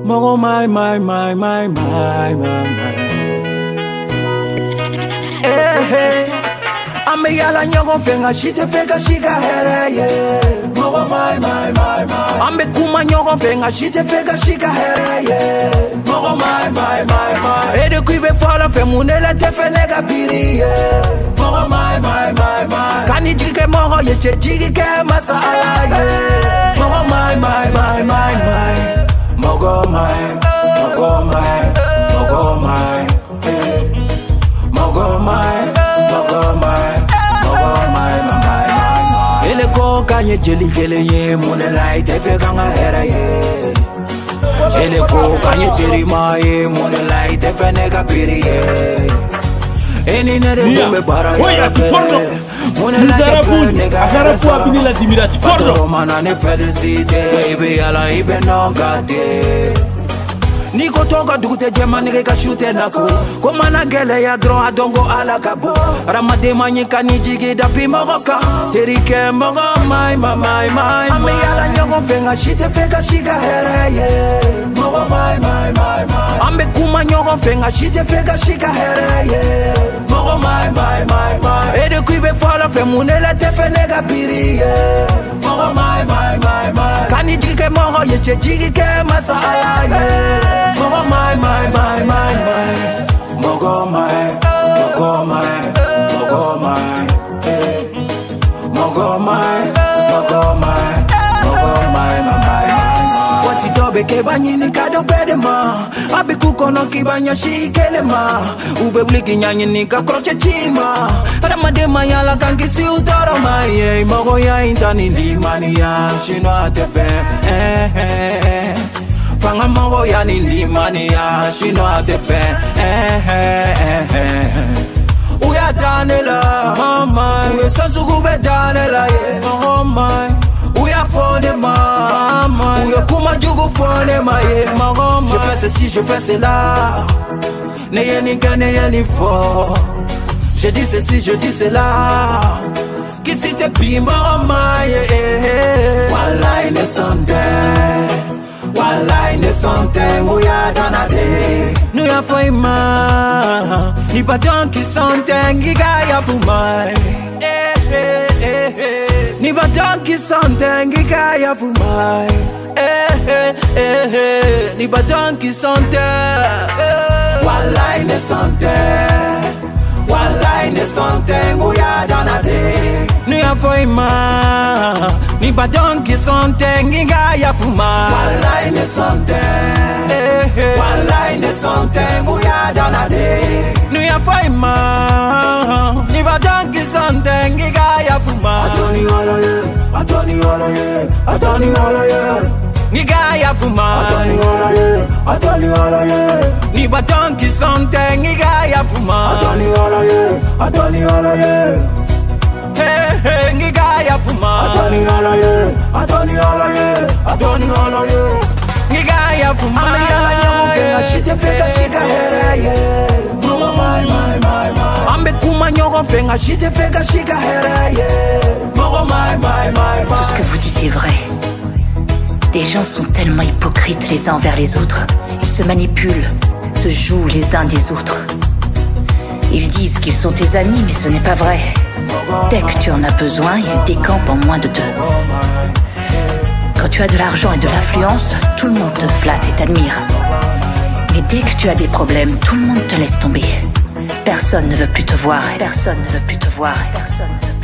Mogo my. Hey. Ame yala nyogo fenga shite feka shika here yeah. Mogo my. Ambe kuma nyogo fenga shite feka shika here yeah. Mogo my. Ede kuibe fala fe munela te fenega biri yeah. Mogo my. Kani jike mogo yeche jike masa ala yeah. Mogo my. Mogo my. Ele ko kanye jeli gele ye munelai te fe kanga era ye. Ele ko kanye terima ye munelai te fe nega piri ye. Eni nere ume bara ya porno. munelai te fe nega Agara fu abini la dimirati porno. Romana ne felicite ibe ala ibe nongate. Niko toka dukute jema nige ka shute nako. Komana gele ya dron adongo ala kabo. Ramade manyika ni jigi da pi mogoka. Terike mogo my. Ame yala nyogo fenga shite feka shiga here ye. Mogo my. Ambe kuma nyogo fenga shite feka shiga here ye. Mogo my. Ede kuibe fala fe munela te fe nega piri ye. Mogo my. Kani jige mogo yeche jigi ke masa ala ye. Mogo my. Mogo my. Wati dobe ke banyini kado bedema. Abi kukono kibanya shikelema. Ube bliki nyanyini ka kroche chima. Ramade mayala kankisi utoro maye. Mogo ya intani limani ya shino atepe. Fanga mogo ya limani ya shino atepe. Uya danela mama. Uya sansugu danela ye. Oh my. Uya fone mama. Uya kuma jugu fone ma ye. Je fais ceci, je fais cela. Neye ni ka neye ni fo. Je dis ceci, je dis cela. Kisi te pi mama ye. Wallahi ne Sunday. Wallahi ne Sunday. Uya danade. Nu ya foima. Ni badon ki Sunday. Ngiga ya fumai. Ni badon ki Sunday. Ngiga ya fumai. Ni badon ki Sunday. Wallahi ne Sunday. Wallahi ne Sunday. Uya danade. Nu ya foima. Ni badon ki Sunday. Ngiga ya fumai. Wallahi ne Sunday. Wallahi ne Sunday. Uya danade. Nu ya foima. Ni badon ki Sunday. Ngiga ya fumai. Atoni olo ye. Atoni olo ye. Atoni olo ye. Ngiga ya fumai. Atoni olo ye. Atoni olo ye. Ni badon ki Sunday. Ngiga ya fumai. Atoni olo ye. Atoni olo ye. Ngiga ya fumai. Atoni olo ye. Atoni olo ye. Atoni olo ye. Ngiga ya fumai. Ame yala nyogo fenga shite feka shiga here ye. Mogo my. Ambe kuma nyogo fenga shite feka shiga here ye. Mogo my. Tout ce que vous dites est vrai. Les gens sont tellement hypocrites les uns envers les autres. Ils se manipulent, se jouent les uns des autres. Ils disent qu'ils sont tes amis, mais ce n'est pas vrai. Dès que tu en as besoin, ils décampent en moins de deux. Quand tu as de l'argent et de l'influence, tout le monde te flatte et t'admire. Mais dès que tu as des problèmes, tout le monde te laisse tomber. Personne ne veut plus te voir. Personne ne veut plus te voir. Personne ne veut plus